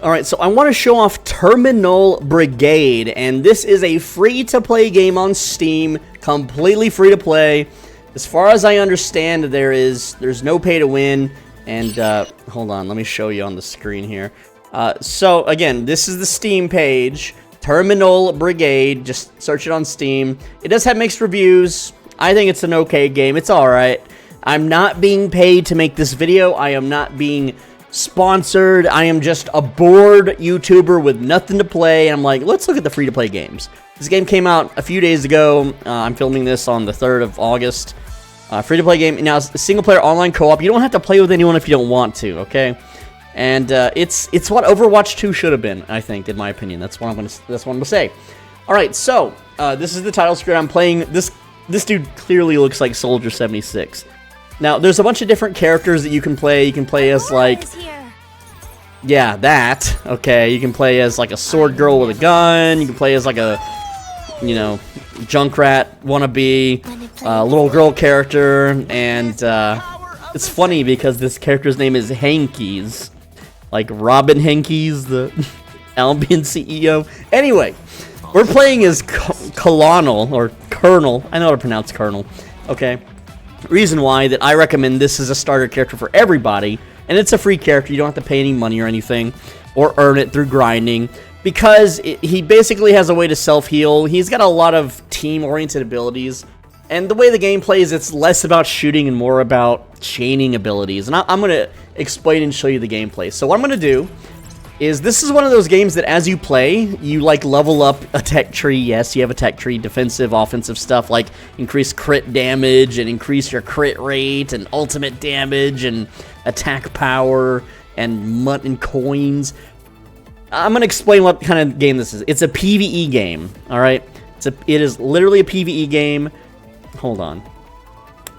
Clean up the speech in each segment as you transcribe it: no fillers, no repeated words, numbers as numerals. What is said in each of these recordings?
Alright, so I want to show off Terminull Brigade, and this is a free-to-play game on Steam, completely free to play. As far as I understand, there's no pay to win, and hold on, let me show you on the screen here. So again, this is the Steam page, Terminull Brigade, just search it on Steam. It does have mixed reviews. I think it's an okay game, it's alright. I'm not being paid to make this video, I am not being sponsored. I am just a bored YouTuber with nothing to play, and I'm like, let's look at the free-to-play games. This game came out a few days ago. I'm filming this on the 3rd of August. Free-to-play game. Now, it's a single-player online co-op. You don't have to play with anyone if you don't want to, okay? And it's what Overwatch 2 should have been, I think, in my opinion. That's what I'm gonna say. All right, so this is the title screen. I'm playing this. This dude clearly looks like Soldier 76. Now, there's a bunch of different characters that you can play. You can play as, like, yeah, that. Okay, you can play as, like, a sword girl with a gun. You can play as, like, a, you know, Junkrat wannabe, little girl character. And it's funny because this character's name is Hankies. Like Robin Hankies, the Albion CEO. Anyway, we're playing as Colonel, or Colonel. I know how to pronounce Colonel. Okay. Reason why that I recommend this as a starter character for everybody, and it's a free character. You don't have to pay any money or anything, or earn it through grinding, because he basically has a way to self-heal. He's got a lot of team-oriented abilities, and the way the game plays, it's less about shooting and more about chaining abilities, and I'm going to explain and show you the gameplay. So what I'm going to do is, this is one of those games that as you play, you like level up a tech tree. Yes, you have a tech tree, defensive, offensive stuff like increase crit damage and increase your crit rate and ultimate damage and attack power and coins. I'm going to explain what kind of game this is. It's a PvE game, all right? It is literally a PvE game. Hold on.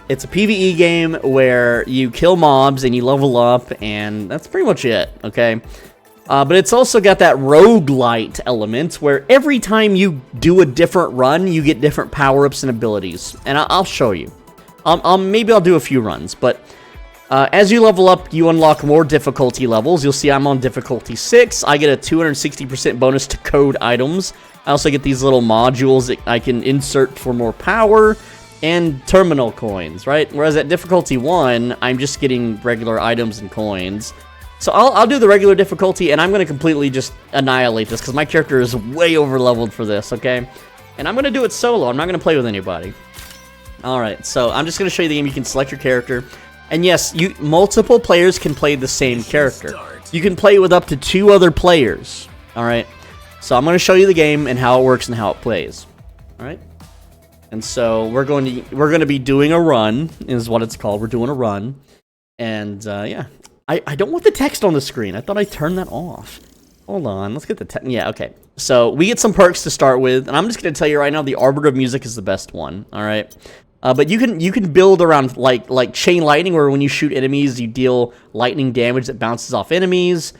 It's a PvE game where you kill mobs and you level up, and that's pretty much it, okay? But it's also got that roguelite element where every time you do a different run, you get different power-ups and abilities. And I'll show you. Maybe I'll do a few runs, but as you level up, you unlock more difficulty levels. You'll see I'm on difficulty 6. I get a 260% bonus to code items. I also get these little modules that I can insert for more power and terminal coins, right? Whereas at difficulty 1, I'm just getting regular items and coins. So I'll do the regular difficulty, and I'm going to completely just annihilate this, because my character is way over-leveled for this, okay? And I'm going to do it solo. I'm not going to play with anybody. Alright, so I'm just going to show you the game. You can select your character. And yes, multiple players can play the same character. You can play with up to 2 other players. Alright? So I'm going to show you the game and how it works and how it plays. Alright? And so we're going to be doing a run, is what it's called. We're doing a run. And yeah. I don't want the text on the screen. I thought I turned that off. Hold on. Let's get the text. Yeah, okay. So we get some perks to start with, and I'm just going to tell you right now, the Arbiter of Music is the best one. All right. But you can build around like chain lightning, where when you shoot enemies, you deal lightning damage that bounces off enemies.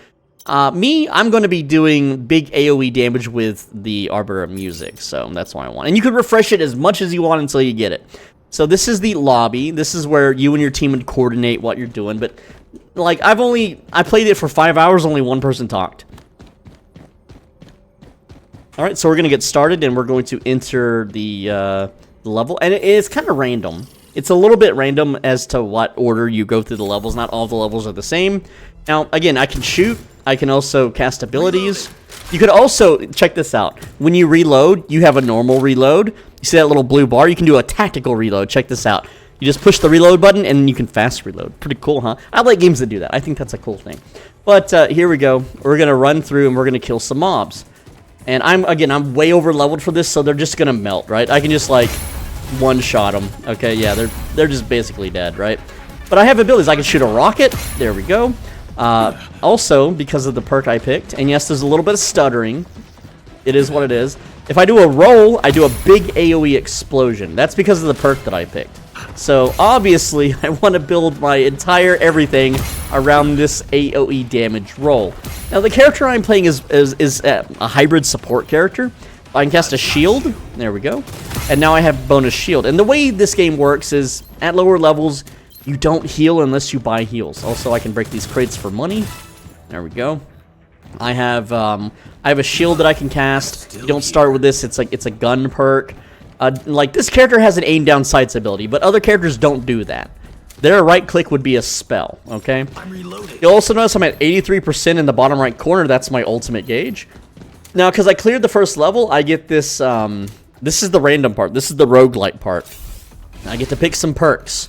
I'm going to be doing big AoE damage with the Arbiter of Music, so that's what I want. And you can refresh it as much as you want until you get it. So this is the lobby. This is where you and your team would coordinate what you're doing, but like, I played it for 5 hours, only one person talked. Alright, so we're going to get started, and we're going to enter the level. And it's kind of random. It's a little bit random as to what order you go through the levels. Not all the levels are the same. Now, again, I can shoot. I can also cast abilities. You could also, check this out. When you reload, you have a normal reload. You see that little blue bar? You can do a tactical reload. Check this out. You just push the reload button, and you can fast reload. Pretty cool, huh? I like games that do that. I think that's a cool thing. But here we go. We're going to run through, and we're going to kill some mobs. And I'm way over-leveled for this, so they're just going to melt, right? I can just, like, one-shot them. Okay, yeah, they're just basically dead, right? But I have abilities. I can shoot a rocket. There we go. Also, because of the perk I picked, and yes, there's a little bit of stuttering. It is what it is. If I do a roll, I do a big AoE explosion. That's because of the perk that I picked. So, obviously, I want to build my entire everything around this AoE damage roll. Now, the character I'm playing is a hybrid support character. I can cast a shield. There we go. And now I have bonus shield. And the way this game works is, at lower levels, you don't heal unless you buy heals. Also, I can break these crates for money. There we go. I have a shield that I can cast. You don't start with this. It's a gun perk. Like, this character has an aim down sights ability, but other characters don't do that. Their right click would be a spell, okay? You'll also notice I'm at 83% in the bottom right corner. That's my ultimate gauge. Now, because I cleared the first level, I get this, this is the random part. This is the roguelike part. I get to pick some perks.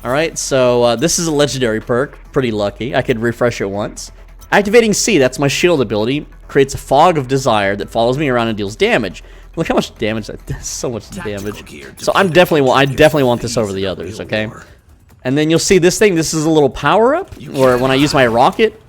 Alright, so this is a legendary perk. Pretty lucky. I could refresh it once. Activating C, that's my shield ability. Creates a fog of desire that follows me around and deals damage. Look how much damage that does. So much damage. So I definitely want this over the others, okay? And then you'll see this thing. This is a little power-up, or when I use my rocket,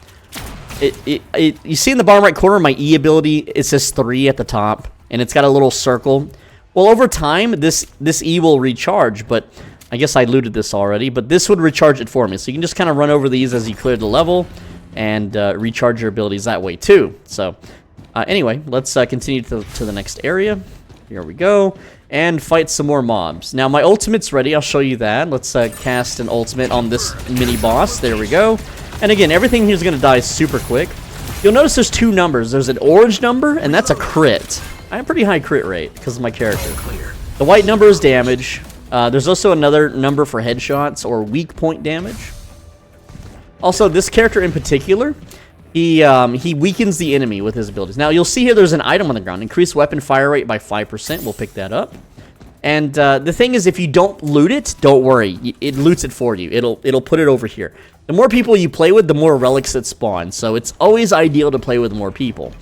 you see in the bottom right corner, my E ability, it says 3 at the top, and it's got a little circle. Well, over time, this E will recharge, but I guess I looted this already, but this would recharge it for me. So you can just kind of run over these as you clear the level, and recharge your abilities that way too. So anyway, let's continue to the next area. Here we go. And fight some more mobs. Now, my ultimate's ready. I'll show you that. Let's cast an ultimate on this mini-boss. There we go. And again, everything here is going to die super quick. You'll notice there's 2 numbers. There's an orange number, and that's a crit. I have a pretty high crit rate because of my character. The white number is damage. There's also another number for headshots or weak point damage. Also, this character in particular, he weakens the enemy with his abilities. Now, you'll see here there's an item on the ground. Increase weapon fire rate by 5%. We'll pick that up. And the thing is, if you don't loot it, don't worry. It loots it for you. It'll put it over here. The more people you play with, the more relics that spawn. So it's always ideal to play with more people.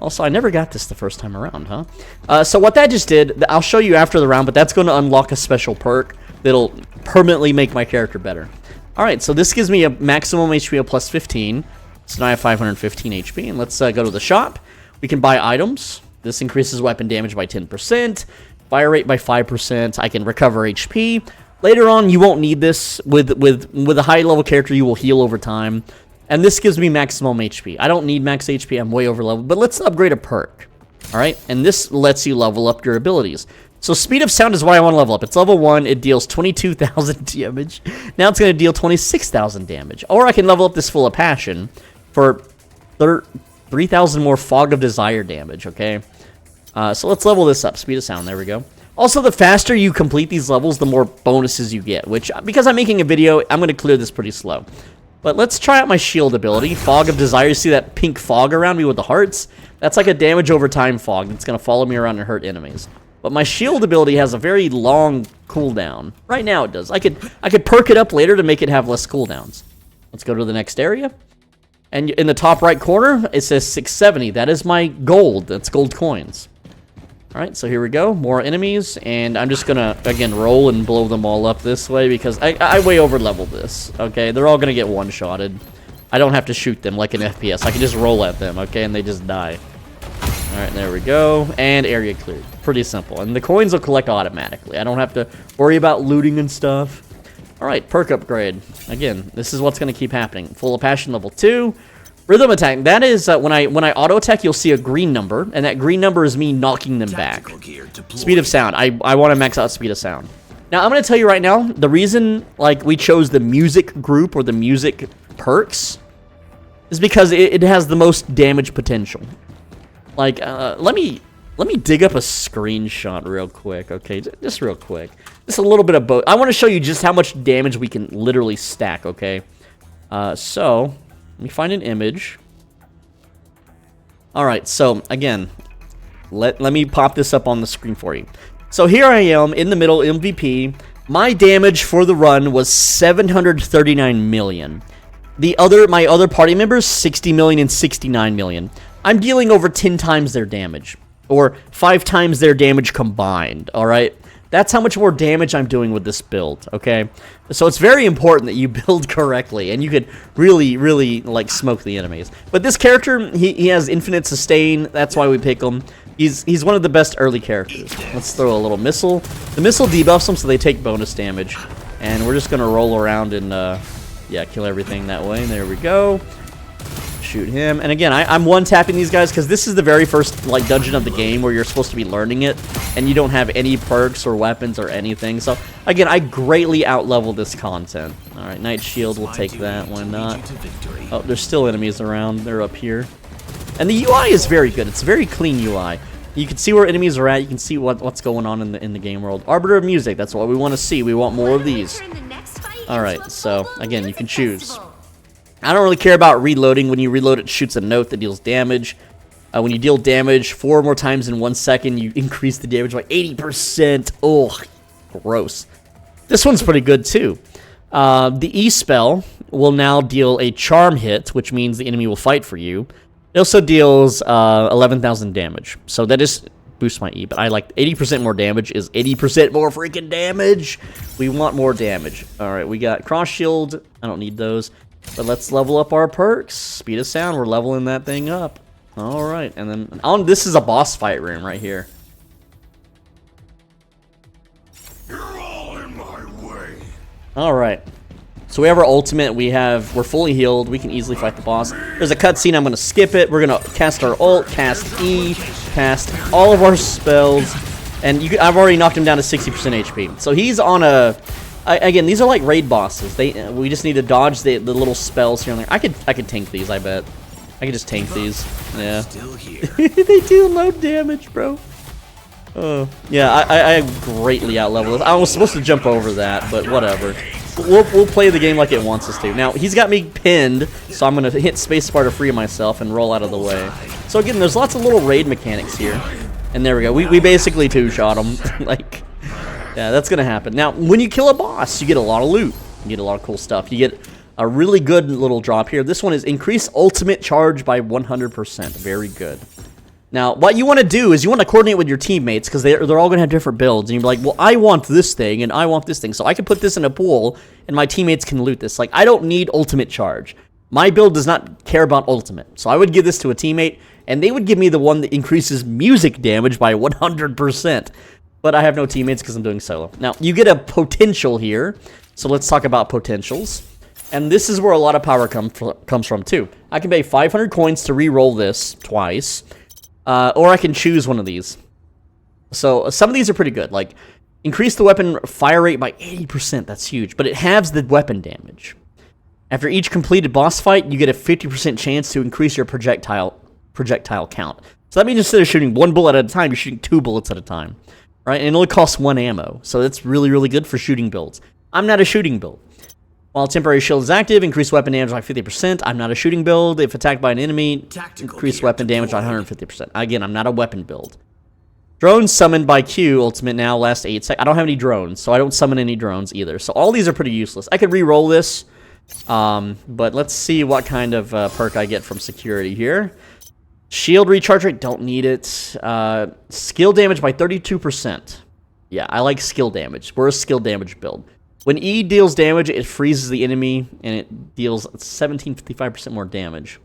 Also, I never got this the first time around, huh? So what that just did, I'll show you after the round, but that's going to unlock a special perk that'll permanently make my character better. Alright, so this gives me a maximum HP of plus 15. So now I have 515 HP, and let's go to the shop. We can buy items. This increases weapon damage by 10%, fire rate by 5%. I can recover HP. Later on, you won't need this. With a high-level character, you will heal over time. And this gives me maximum HP. I don't need max HP. I'm way over leveled, but let's upgrade a perk. Alright, and this lets you level up your abilities. So Speed of Sound is what I want to level up. It's level 1. It deals 22,000 damage. Now it's going to deal 26,000 damage. Or I can level up this Full of Passion for 3,000 more Fog of Desire damage, okay? So let's level this up. Speed of Sound, there we go. Also, the faster you complete these levels, the more bonuses you get, which, because I'm making a video, I'm going to clear this pretty slow. But let's try out my shield ability, Fog of Desire. You see that pink fog around me with the hearts? That's like a damage over time fog. It's going to follow me around and hurt enemies. But my shield ability has a very long cooldown. Right now it does. I could perk it up later to make it have less cooldowns. Let's go to the next area. And in the top right corner, it says 670. That is my gold. That's gold coins. Alright, so here we go. More enemies. And I'm just going to, again, roll and blow them all up this way because I way over-leveled this. Okay, they're all going to get one-shotted. I don't have to shoot them like an FPS. I can just roll at them, okay, and they just die. Alright, there we go. And area cleared. Pretty simple. And the coins will collect automatically. I don't have to worry about looting and stuff. Alright, perk upgrade. Again, this is what's going to keep happening. Full of Passion level 2. Rhythm attack. That is, when I auto attack, you'll see a green number. And that green number is me knocking them back. Speed of Sound. I want to max out Speed of Sound. Now, I'm going to tell you right now, the reason like we chose the music group or the music perks is because it has the most damage potential. Like, let me dig up a screenshot real quick, okay? Just real quick. Just a little bit of both. I want to show you just how much damage we can literally stack, okay? So, let me find an image. Alright, so, again, let me pop this up on the screen for you. So, here I am, in the middle, MVP. My damage for the run was 739 million. My other party members, 60 million and 69 million. I'm dealing over 10 times their damage, or 5 times their damage combined, alright? That's how much more damage I'm doing with this build, okay? So it's very important that you build correctly, and you could really, really, like, smoke the enemies. But this character, he has infinite sustain, that's why we pick him. He's one of the best early characters. Let's throw a little missile. The missile debuffs them so they take bonus damage, and we're just gonna roll around and, yeah, kill everything that way. There we go. Shoot him. And again, I'm one-tapping these guys because this is the very first like dungeon of the game where you're supposed to be learning it, and you don't have any perks or weapons or anything. So again, I greatly out-level this content. All right, Night Shield, we'll take that. Why not? Oh, there's still enemies around. They're up here. And the UI is very good. It's a very clean UI. You can see where enemies are at. You can see what's going on in the game world. Arbiter of music. That's what we want to see. We want more of these. All right. So again, you can choose. I don't really care about reloading. When you reload, it shoots a note that deals damage. When you deal damage 4 more times in 1 second, you increase the damage by 80%. Oh, gross. This one's pretty good too. The E spell will now deal a charm hit, which means the enemy will fight for you. It also deals 11,000 damage. So that just boosts my E, but I like 80% more damage is 80% more freaking damage. We want more damage. All right, we got cross shield. I don't need those. But let's level up our perks. Speed of sound, we're leveling that thing up. All right, and then this is a boss fight room right here. You're all in my way. All right. So we have our ultimate. We're fully healed. We can easily fight the boss. There's a cutscene. I'm going to skip it. We're going to cast our ult, cast E, cast all of our spells, and I've already knocked him down to 60% HP. So he's on a. Again, these are like raid bosses. We just need to dodge the little spells here and there. I could tank these. I bet. I could just tank these. Yeah. They do load damage, bro. Oh yeah. I greatly outleveled. I was supposed to jump over that, but whatever. We'll play the game like it wants us to. Now, he's got me pinned, so I'm going to hit spacebar to free myself and roll out of the way. So again, there's lots of little raid mechanics here. And there we go. We basically two-shot him. Like, yeah, that's going to happen. Now, when you kill a boss, you get a lot of loot. You get a lot of cool stuff. You get a really good little drop here. This one is increase ultimate charge by 100%. Very good. Now, what you want to do is you want to coordinate with your teammates because they're all going to have different builds. And you're like, well, I want this thing and I want this thing. So I can put this in a pool and my teammates can loot this. Like, I don't need ultimate charge. My build does not care about ultimate. So I would give this to a teammate and they would give me the one that increases music damage by 100%. But I have no teammates because I'm doing solo. Now, you get a potential here. So let's talk about potentials. And this is where a lot of power comes from too. I can pay 500 coins to re-roll this twice. Or I can choose one of these. So some of these are pretty good. Like, increase the weapon fire rate by 80%. That's huge. But it halves the weapon damage. After each completed boss fight, you get a 50% chance to increase your projectile count. So that means instead of shooting 1 bullet at a time, you're shooting 2 bullets at a time. Right? And it only costs 1 ammo. So that's really, really good for shooting builds. I'm not a shooting build. While temporary shield is active, increase weapon damage by 50%. I'm not a shooting build. If attacked by an enemy, increase weapon damage by 150%. Again, I'm not a weapon build. Drones summoned by Q, ultimate now, last 8 seconds. I don't have any drones, so I don't summon any drones either. So all these are pretty useless. I could re-roll this, but let's see what kind of perk I get from security here. Shield recharge rate, don't need it. Skill damage by 32%. Yeah, I like skill damage. We're a skill damage build. When E deals damage, it freezes the enemy, and it deals 1755% more damage.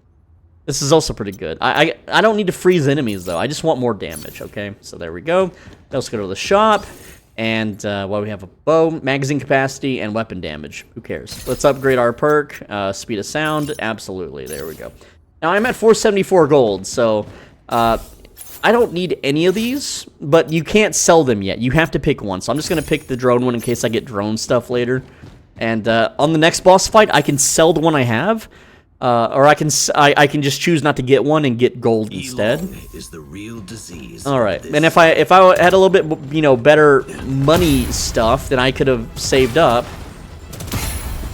This is also pretty good. I don't need to freeze enemies, though. I just want more damage, okay? So there we go. Let's go to the shop, and we have a bow, magazine capacity, and weapon damage. Who cares? Let's upgrade our perk. Speed of sound, absolutely. There we go. Now, I'm at 474 gold, so I don't need any of these, but you can't sell them yet. You have to pick one. So I'm just going to pick the drone one in case I get drone stuff later. And on the next boss fight, I can sell the one I have, or I can just choose not to get one and get gold instead. Is the real disease. All right. And if I had a little bit, better money stuff, then I could have saved up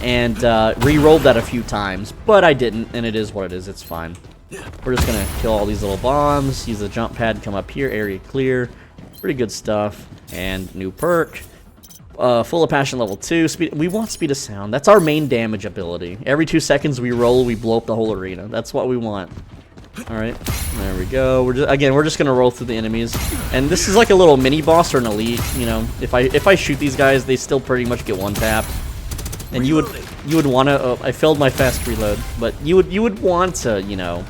and re-rolled that a few times, but I didn't, and it is what it is. It's fine. We're just going to kill all these little bombs, use the jump pad, come up here, area clear. Pretty good stuff. And new perk. Full of passion level 2. We want speed of sound. That's our main damage ability. Every 2 seconds we roll, we blow up the whole arena. That's what we want. Alright, there we go. We're just going to roll through the enemies. And this is like a little mini boss or an elite. You know, if I shoot these guys, they still pretty much get one tapped. And you would want to. Oh, I failed my fast reload, but you would want to, you know.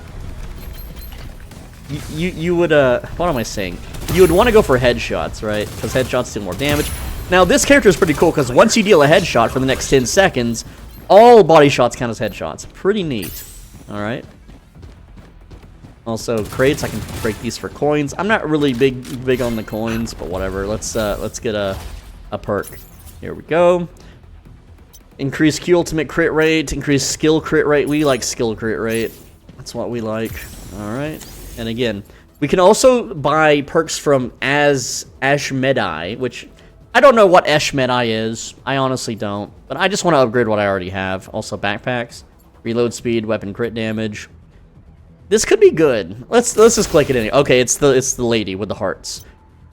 You would what am I saying? You would want to go for headshots, right? Because headshots do more damage. Now this character is pretty cool because once you deal a headshot for the next 10 seconds, all body shots count as headshots. Pretty neat. All right. Also crates, I can break these for coins. I'm not really big on the coins, but whatever. Let's get a perk. Here we go. Increase Q ultimate crit rate, increase skill crit rate. We like skill crit rate. That's what we like. Alright. And again, we can also buy perks from Ashmedai, which I don't know what Ashmedai is. I honestly don't. But I just want to upgrade what I already have. Also backpacks, reload speed, weapon crit damage. This could be good. Let's just click it in. Okay, it's the lady with the hearts.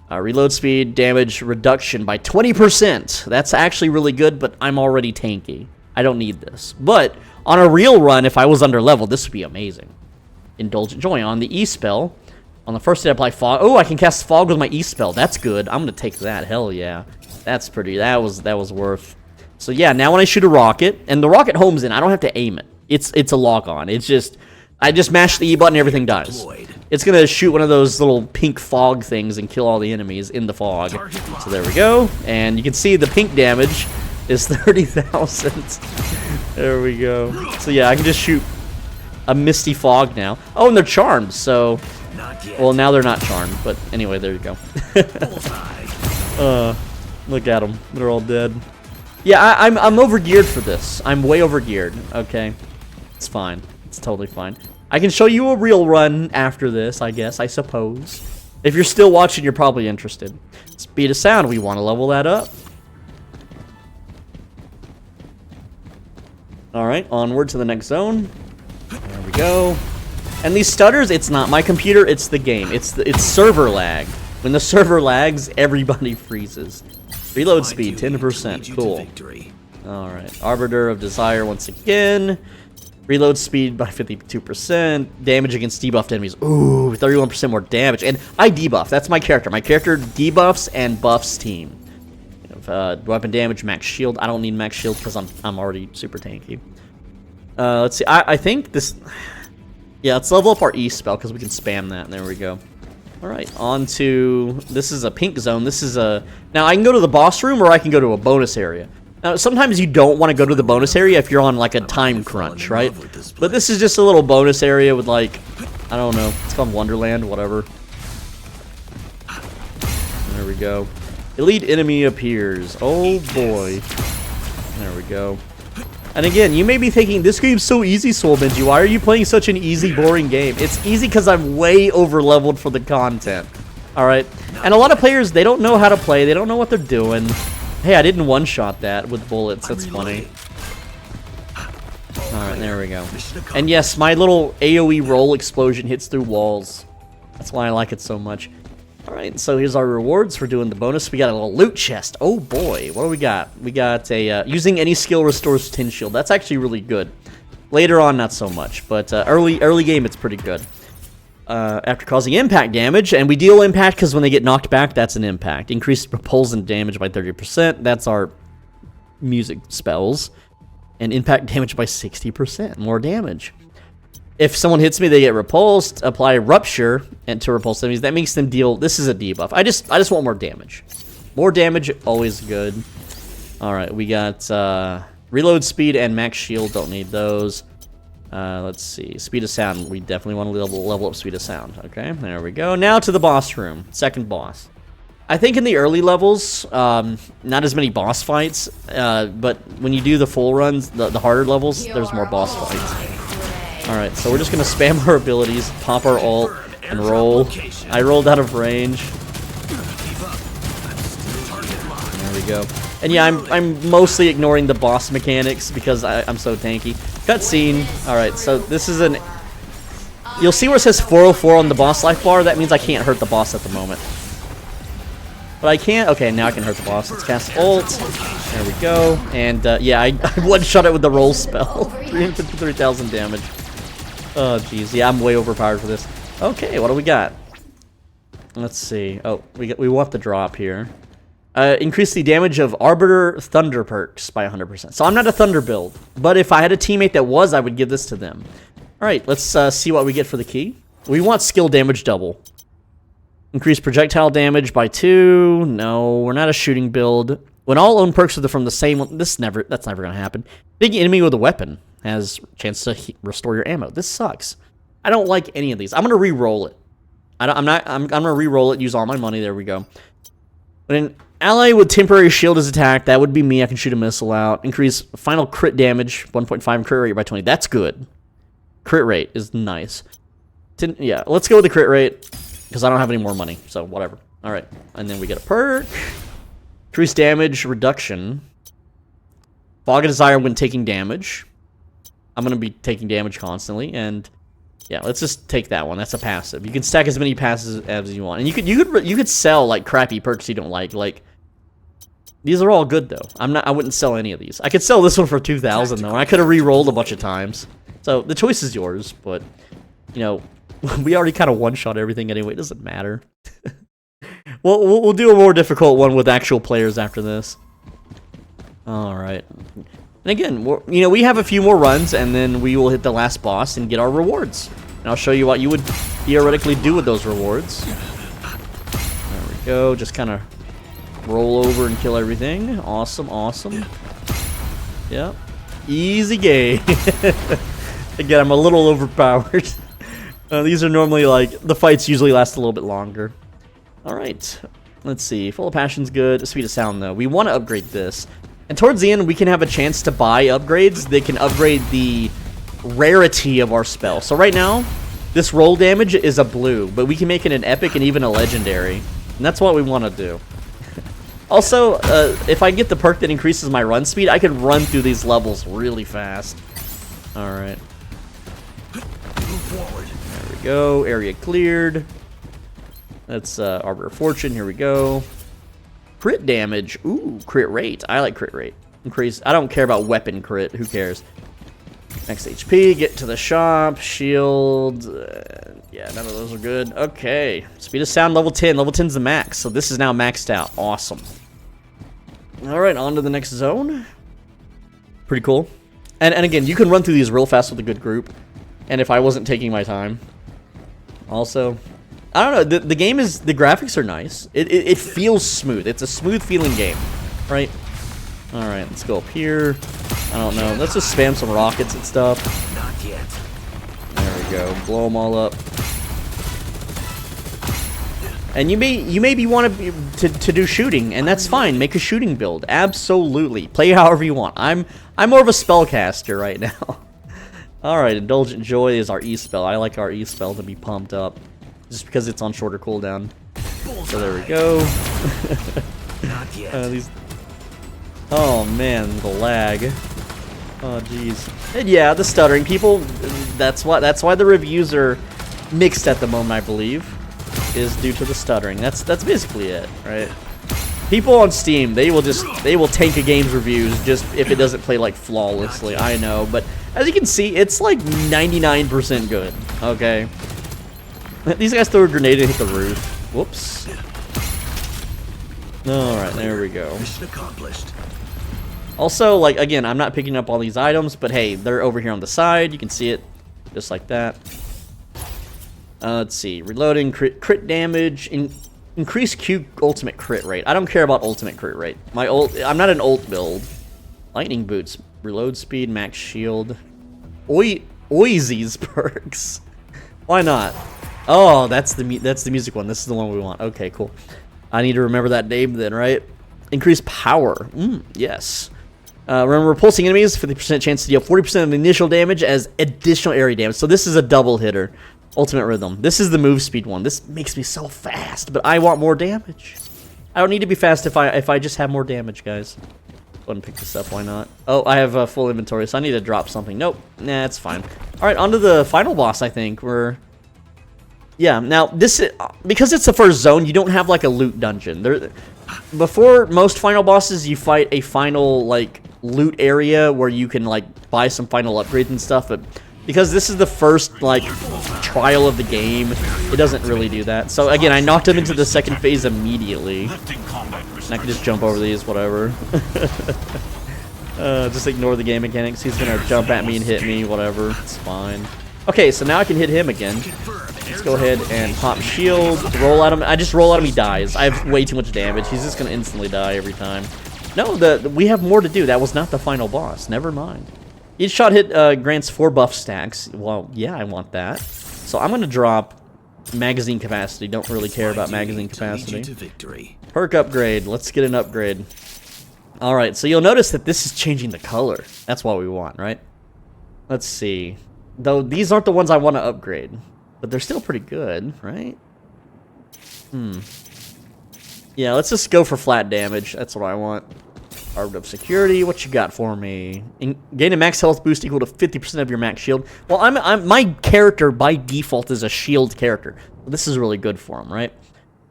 Reload speed, damage reduction by 20%. That's actually really good, but I'm already tanky. I don't need this. But on a real run, if I was under level, this would be amazing. Indulgent Joy on the E-spell. On the first hit, I apply fog. Oh, I can cast fog with my E-spell. That's good. I'm gonna take that. Hell yeah. That's pretty. That was worth. So yeah, now when I shoot a rocket, and the rocket homes in, I don't have to aim it. It's a lock on. It's just I just mash the E button, everything dies. It's gonna shoot one of those little pink fog things and kill all the enemies in the fog. So there we go. And you can see the pink damage is 30,000. There we go. So yeah, I can just shoot a misty fog now. Oh, and they're charmed, so... Well, now they're not charmed, but anyway, there you go. Look at them. They're all dead. Yeah, I'm overgeared for this. I'm way overgeared, okay? It's fine. It's totally fine. I can show you a real run after this, I guess, I suppose. If you're still watching, you're probably interested. Speed of sound, we want to level that up. Alright, onward to the next zone. There we go. And these stutters, it's not my computer, it's the game. It's server lag. When the server lags, everybody freezes. Reload speed, 10%. Cool. Alright. Arbiter of Desire once again. Reload speed by 52%. Damage against debuffed enemies. Ooh, 31% more damage. And I debuff. That's my character. My character debuffs and buffs team. Weapon damage, max shield. I don't need max shield because I'm already super tanky. Let's see. I think this... Yeah, let's level up our E spell because we can spam that. There we go. Alright, on to... This is a pink zone. This is a... Now, I can go to the boss room or I can go to a bonus area. Now, sometimes you don't want to go to the bonus area if you're on, like, a time crunch, right? But this is just a little bonus area with, like... I don't know. It's called Wonderland, whatever. There we go. Elite enemy appears. Oh, boy. There we go. And again, you may be thinking, this game's so easy, Soul Benji. Why are you playing such an easy, boring game? It's easy because I'm way over-leveled for the content. Alright? And a lot of players, they don't know how to play. They don't know what they're doing. Hey, I didn't one-shot that with bullets. That's funny. Alright, there we go. And yes, my little AoE roll explosion hits through walls. That's why I like it so much. Alright, so here's our rewards for doing the bonus. We got a little loot chest. Oh boy, what do we got? We got a, using any skill restores 10 shield. That's actually really good. Later on, not so much, but early game, it's pretty good. After causing impact damage, and we deal impact because when they get knocked back, that's an impact. Increased propulsion damage by 30%. That's our music spells. And impact damage by 60%. More damage. If someone hits me, they get repulsed. Apply Rupture and to repulse enemies. That makes them deal... This is a debuff. I just want more damage. More damage, always good. Alright, we got reload speed and max shield. Don't need those. Let's see. Speed of sound. We definitely want to level up speed of sound. Okay, there we go. Now to the boss room. Second boss. I think in the early levels, not as many boss fights. But when you do the full runs, the harder levels, there's more boss fights. Alright, so we're just going to spam our abilities, pop our ult, and roll. I rolled out of range. There we go. And yeah, I'm mostly ignoring the boss mechanics because I'm so tanky. Cutscene. Alright, so this is an... You'll see where it says 404 on the boss life bar. That means I can't hurt the boss at the moment. But I can't... Okay, now I can hurt the boss. Let's cast ult. There we go. And yeah, I one-shot it with the roll spell. 353,000 damage. Oh, jeez. Yeah, I'm way overpowered for this. Okay, what do we got? Let's see. Oh, we want the drop here. Increase the damage of Arbiter Thunder perks by 100%. So I'm not a Thunder build, but if I had a teammate that was, I would give this to them. Alright, let's see what we get for the key. We want skill damage double. Increase projectile damage by 2. No, we're not a shooting build. When all own perks are from the same one, that's never gonna happen. Big enemy with a weapon has a chance to restore your ammo. This sucks. I don't like any of these. I'm gonna re-roll it. I'm gonna re-roll it. Use all my money. There we go. When an ally with temporary shield is attacked, that would be me. I can shoot a missile out. Increase final crit damage 1.5 crit rate by 20. That's good. Crit rate is nice. Yeah, let's go with the crit rate, because I don't have any more money, so whatever. Alright, and then we get a perk. Increase damage reduction. Fog of Desire when taking damage. I'm going to be taking damage constantly, and yeah, let's just take that one. That's a passive. You can stack as many passives as you want. And you could sell, like, crappy perks you don't like. Like, these are all good, though. I wouldn't sell any of these. I could sell this one for 2,000, though. I could have re-rolled a bunch of times. So, the choice is yours, but, you know, we already kind of one-shot everything anyway. It doesn't matter. We'll do a more difficult one with actual players after this. Alright. And again, you know, we have a few more runs, and then we will hit the last boss and get our rewards. And I'll show you what you would theoretically do with those rewards. There we go. Just kind of roll over and kill everything. Awesome, awesome. Yep. Easy game. Again, I'm a little overpowered. These are normally, like, the fights usually last a little bit longer. Alright. Let's see. Full of Passion's good. Speed of Sound, though. We want to upgrade this. And towards the end, we can have a chance to buy upgrades. They can upgrade the rarity of our spell. So right now, this roll damage is a blue, but we can make it an epic and even a legendary. And that's what we want to do. Also, if I get the perk that increases my run speed, I can run through these levels really fast. Alright. There we go. Area cleared. That's Arbiter of Fortune. Here we go. Crit damage. Ooh, crit rate. I like crit rate. Increase. I don't care about weapon crit. Who cares? Next HP. Get to the shop. Shield. Yeah, none of those are good. Okay. Speed of Sound level 10. Level 10's the max. So this is now maxed out. Awesome. Alright, on to the next zone. Pretty cool. And again, you can run through these real fast with a good group. And if I wasn't taking my time. Also, I don't know, the game is, the graphics are nice. It feels smooth. It's a smooth feeling game, right? Alright, let's go up here. I don't know, let's just spam some rockets and stuff. Not yet. There we go, blow them all up. And you maybe want to do shooting, and that's fine. Make a shooting build, absolutely. Play however you want. I'm more of a spellcaster right now. Alright, Indulgent Joy is our E-spell. I like our E-spell to be pumped up. Just because it's on shorter cooldown. So there we go. Not yet. Oh man, the lag. Oh jeez. And yeah, the stuttering. People, that's why the reviews are mixed at the moment, I believe. Is due to the stuttering. That's basically it, right? People on Steam, they will tank a game's reviews just if it doesn't play like flawlessly. I know, but as you can see, it's like 99% good. Okay. These guys throw a grenade and hit the roof. Whoops. Alright, there we go. Mission accomplished. Also, like, again, I'm not picking up all these items, but hey, they're over here on the side. You can see it just like that. Let's see. Reloading, crit damage, increase Q ultimate crit rate. I don't care about ultimate crit rate. I'm not an ult build. Lightning boots, reload speed, max shield. Oizy's perks. Why not? Oh, that's the music one. This is the one we want. Okay, cool. I need to remember that name then, right? Increase power. Yes. Remember, repulsing enemies, 50% chance to deal 40% of initial damage as additional area damage. So this is a double hitter. Ultimate Rhythm. This is the move speed one. This makes me so fast, but I want more damage. I don't need to be fast if I just have more damage, guys. Go ahead and pick this up. Why not? Oh, I have a full inventory, so I need to drop something. Nope. Nah, it's fine. All right, on to the final boss. I think yeah. Now this is, because it's the first zone. You don't have like a loot dungeon. Before most final bosses, you fight a final like loot area where you can like buy some final upgrades and stuff, but because this is the first like trial of the game, it doesn't really do that. So again, I knocked him into the second phase immediately. And I can just jump over these, whatever. Just ignore the game mechanics. He's gonna jump at me and hit me, whatever. It's fine. Okay, so now I can hit him again. Let's go ahead and pop shield, roll at him. I just roll at him, he dies. I have way too much damage. He's just gonna instantly die every time. No, we have more to do. That was not the final boss. Never mind. Each shot hit grants 4 buff stacks. Well, yeah, I want that. So I'm gonna drop magazine capacity. Don't really care about magazine capacity. Perk upgrade. Let's get an upgrade. All right. So you'll notice that this is changing the color. That's what we want, right? Let's see. Though these aren't the ones I want to upgrade. but they're still pretty good, right? Yeah, let's just go for flat damage. That's what I want. Armed Up Security, what you got for me? Gain a max health boost equal to 50% of your max shield. Well, my character by default is a shield character. This is really good for him, right?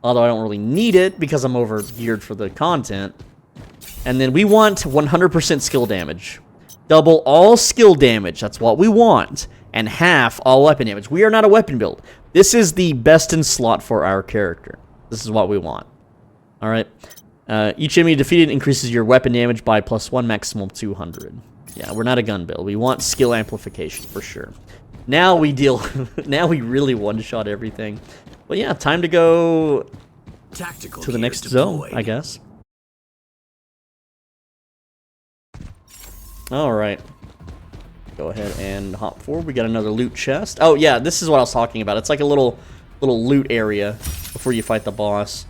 Although I don't really need it because I'm over geared for the content. And then we want 100% skill damage. Double all skill damage, that's what we want. And half all weapon damage. We are not a weapon build. This is the best in slot for our character. This is what we want. Alright. Each enemy defeated increases your weapon damage by +1, maximum 200. Yeah, we're not a gun build. We want skill amplification for sure. Now we deal. Now we really one-shot everything. But yeah, time to go Tactical to the next zone, I guess. All right. Go ahead and hop forward. We got another loot chest. Oh yeah, this is what I was talking about. It's like a little loot area before you fight the boss.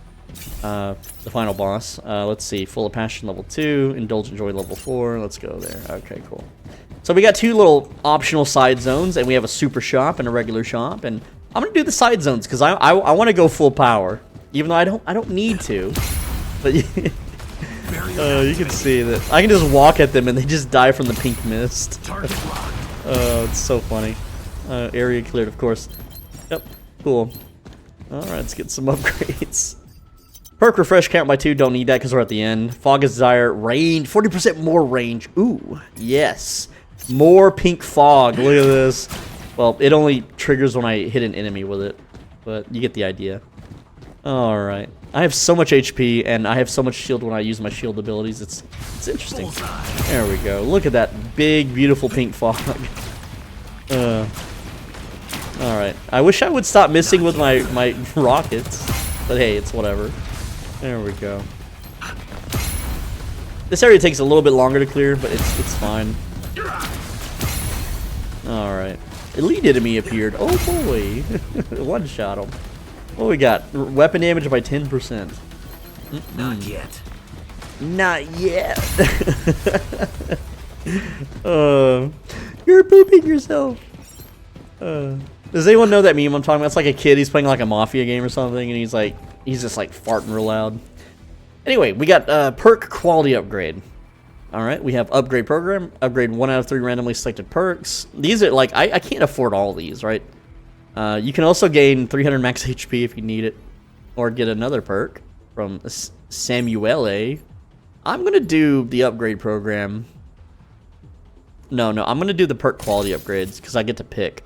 The final boss. Let's see. Full of Passion level 2. Indulgent Joy level 4. Let's go there. Okay, cool. So we got 2 little optional side zones, and we have a super shop and a regular shop. And I'm gonna do the side zones because I want to go full power, even though I don't need to. But you can see that I can just walk at them and they just die from the pink mist. Oh, it's so funny. Area cleared, of course. Yep. Cool. All right, let's get some upgrades. Perk refresh count by 2, don't need that because we're at the end. Fog of Desire, range, 40% more range. Ooh, yes. More pink fog, look at this. Well, it only triggers when I hit an enemy with it, but you get the idea. Alright. I have so much HP, and I have so much shield when I use my shield abilities, it's interesting. There we go, look at that big, beautiful pink fog. Alright, I wish I would stop missing with my rockets, but hey, it's whatever. There we go. This area takes a little bit longer to clear, but it's fine. Alright. Elite enemy appeared. Oh boy. One shot him. What we got? Weapon damage by 10%. Not yet. Not yet. You're pooping yourself. Does anyone know that meme I'm talking about? It's like a kid, he's playing like a mafia game or something, and he's just like farting real loud. Anyway, we got perk quality upgrade. Alright, we have upgrade program, upgrade 1 out of 3 randomly selected perks. These are like, I can't afford all these, right? You can also gain 300 max HP if you need it, or get another perk from Samuele. I'm going to do the upgrade program. No, I'm going to do the perk quality upgrades, because I get to pick.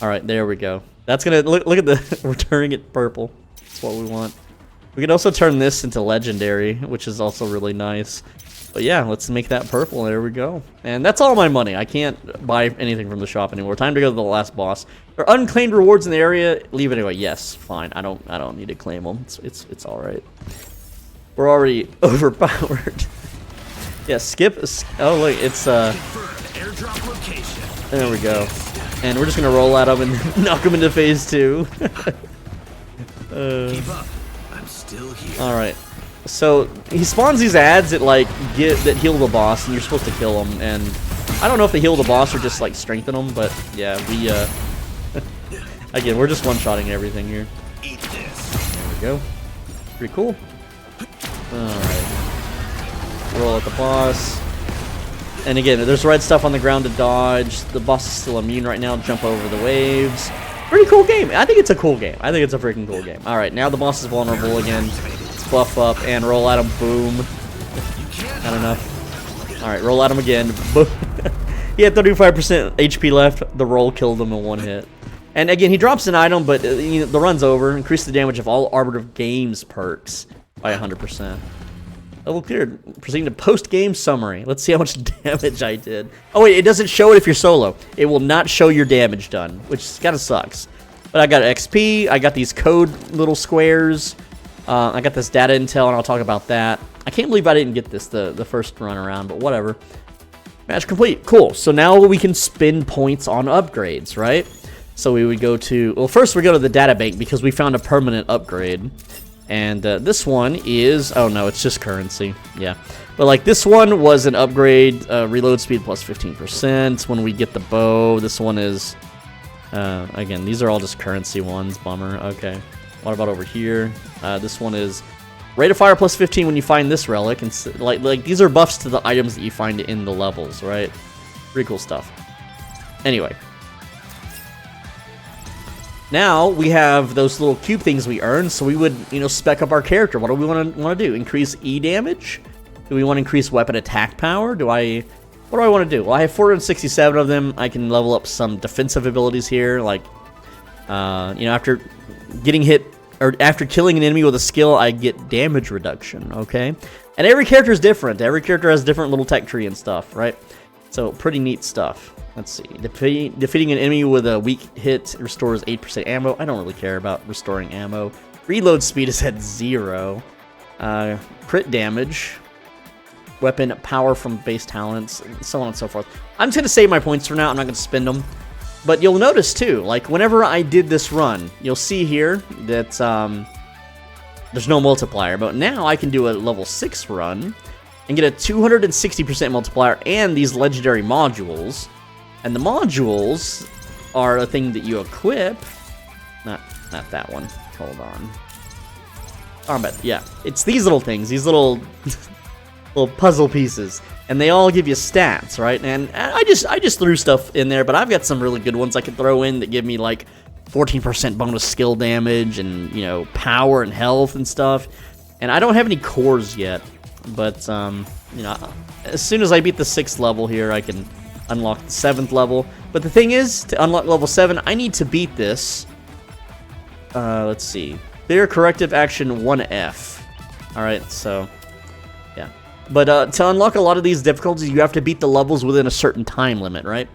Alright, there we go. That's going to, look at the, we're turning it purple. That's what we want. We can also turn this into legendary, which is also really nice. But yeah, let's make that purple. There we go. And that's all my money. I can't buy anything from the shop anymore. Time to go to the last boss. There are unclaimed rewards in the area. Leave it anyway. Yes, fine. I don't need to claim them. It's all right. We're already overpowered. Yeah, skip. Oh look, it's there we go. And we're just gonna roll at him and knock him into phase 2. Keep up. I'm still here. All right. So he spawns these ads that that heal the boss, and you're supposed to kill them. And I don't know if they heal the boss or just like strengthen them, but yeah, we again, we're just one-shotting everything here. Eat this. There we go. Pretty cool. All right. Roll at the boss. And again, there's red stuff on the ground to dodge. The boss is still immune right now. Jump over the waves. Pretty cool game. I think it's a cool game. I think it's a freaking cool game. All right, now the boss is vulnerable again. Let's buff up and roll at him. Boom. Not enough. All right, roll at him again. Boom. He had 35% HP left. The roll killed him in one hit. And again, he drops an item, but the run's over. Increase the damage of all Arbiter of Games perks by 100%. Level cleared. Proceeding to post-game summary. Let's see how much damage I did. Oh wait, it doesn't show it if you're solo. It will not show your damage done, which kind of sucks. But I got XP. I got these code little squares. I got this data intel, and I'll talk about that. I can't believe I didn't get this the first run around, but whatever. Match complete. Cool. So now we can spend points on upgrades, right? So we would go to... Well, first we go to the data bank because we found a permanent upgrade. And this one is... Oh, no, it's just currency. Yeah. But, like, this one was an upgrade. Reload speed plus 15%. When we get the bow, this one is Again, these are all just currency ones. Bummer. Okay. What about over here? This one is rate of fire plus 15 when you find this relic. And like these are buffs to the items that you find in the levels, right? Pretty cool stuff. Anyway. Now we have those little cube things we earn, so we would, spec up our character. What do we want to do? Increase E damage? Do we want to increase weapon attack power? What do I want to do? Well, I have 467 of them. I can level up some defensive abilities here, like, after getting hit, or after killing an enemy with a skill, I get damage reduction, okay? And every character is different. Every character has different little tech tree and stuff, right? So, pretty neat stuff. Let's see. Defeating an enemy with a weak hit restores 8% ammo. I don't really care about restoring ammo. Reload speed is at 0. Crit damage. Weapon power from base talents, so on and so forth. I'm just going to save my points for now. I'm not going to spend them. But you'll notice, too, like, whenever I did this run, you'll see here that there's no multiplier. But now I can do a level 6 run and get a 260% multiplier and these legendary modules. And the modules are a thing that you equip. Not that one. Hold on. Armband. Yeah, it's these little things. These little puzzle pieces, and they all give you stats, right? And I just threw stuff in there, but I've got some really good ones I could throw in that give me like 14% bonus skill damage and power and health and stuff. And I don't have any cores yet, but as soon as I beat the 6th level here, I can unlock the 7th level. But the thing is, to unlock level 7, I need to beat this. Let's see. Clear corrective action 1F. Alright, so yeah. But to unlock a lot of these difficulties, you have to beat the levels within a certain time limit, right?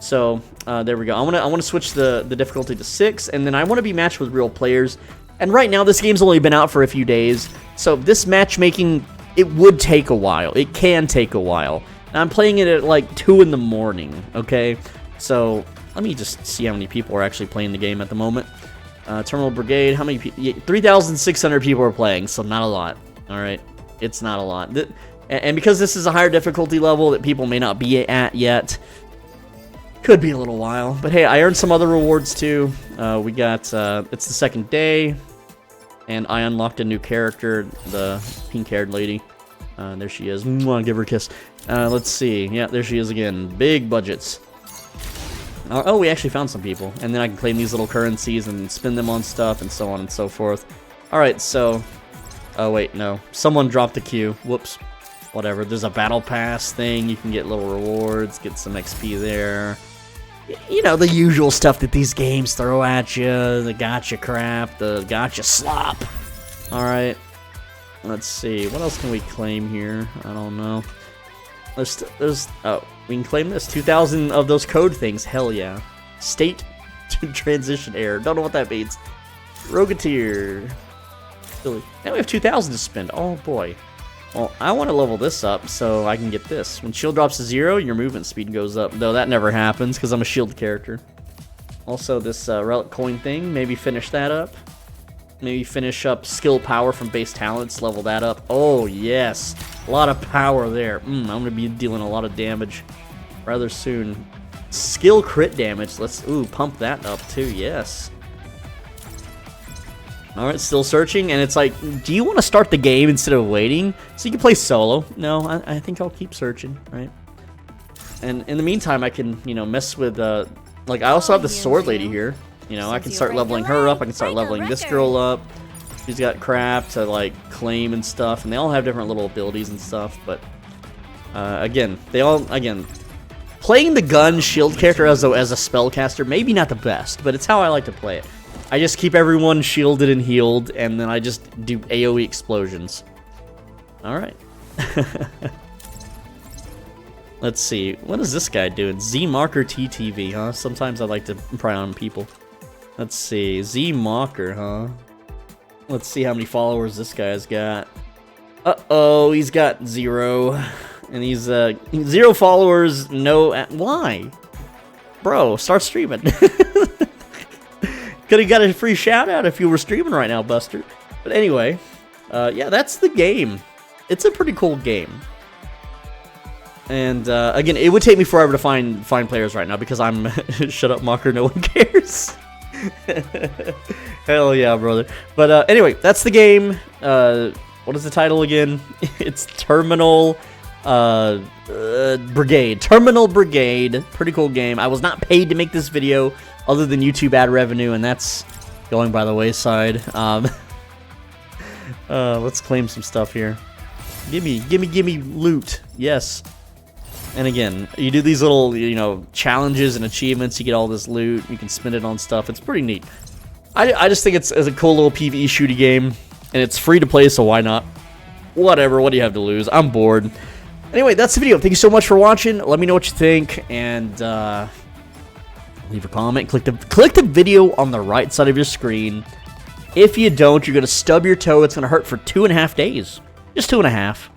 So there we go. I want to switch the difficulty to 6, and then I want to be matched with real players. And right now, this game's only been out for a few days, so this matchmaking, it would take a while. It can take a while. And I'm playing it at like 2 in the morning, okay? So let me just see how many people are actually playing the game at the moment. Terminull Brigade, how many people? 3,600 people are playing, so not a lot. All right, it's not a lot. And because this is a higher difficulty level that people may not be at yet, could be a little while. But hey, I earned some other rewards too. We got, it's the 2nd day, and I unlocked a new character, the pink-haired lady. There she is. Mwah, give her a kiss. Let's see. Yeah, there she is again. Big budgets. Oh, we actually found some people. And then I can claim these little currencies and spend them on stuff and so on and so forth. Alright, so... Oh, wait, no. Someone dropped a queue. Whoops. Whatever. There's a battle pass thing. You can get little rewards, get some XP there. The usual stuff that these games throw at you. The gotcha crap. The gotcha slop. Alright. Let's see. What else can we claim here? I don't know. Oh, we can claim this. 2,000 of those code things. Hell yeah. State to transition error. Don't know what that means. Rogueteer. Now we have 2,000 to spend. Oh boy. Well, I want to level this up so I can get this. When shield drops to 0, your movement speed goes up. Though that never happens because I'm a shield character. Also, this relic coin thing. Maybe finish that up. Maybe finish up skill power from base talents. Level that up. Oh, yes. A lot of power there. I'm going to be dealing a lot of damage rather soon. Skill crit damage. Let's, pump that up too. Yes. Alright, still searching. And it's like, do you want to start the game instead of waiting? So you can play solo. No, I think I'll keep searching, right? And in the meantime, I can, mess with, like, I also have the sword lady here. I can start leveling her up. I can start leveling this girl up. She's got crap to, like, claim and stuff. And they all have different little abilities and stuff. But, again, playing the gun shield character as a spellcaster, maybe not the best. But it's how I like to play it. I just keep everyone shielded and healed. And then I just do AoE explosions. Alright. Let's see. What is this guy doing? Z-Marker TTV, huh? Sometimes I like to pry on people. Let's see. Z-Mocker, huh? Let's see how many followers this guy's got. Uh-oh, he's got 0. And he's, 0 followers, no... Why? Bro, start streaming. Could've got a free shout-out if you were streaming right now, Buster. But anyway, yeah, that's the game. It's a pretty cool game. And again, it would take me forever to find players right now because I'm shut up, Mocker. No one cares. Hell yeah, brother. But anyway, that's the game. What is the title again? It's Terminull Brigade. Terminull Brigade. Pretty cool game. I was not paid to make this video other than YouTube ad revenue, and that's going by the wayside. Let's claim some stuff here. Gimme loot. Yes. And again, you do these little, challenges and achievements. You get all this loot. You can spend it on stuff. It's pretty neat. I just think it's a cool little PvE shooty game. And it's free to play, so why not? Whatever, what do you have to lose? I'm bored. Anyway, that's the video. Thank you so much for watching. Let me know what you think. And leave a comment. Click the video on the right side of your screen. If you don't, you're going to stub your toe. It's going to hurt for 2.5 days. Just 2.5.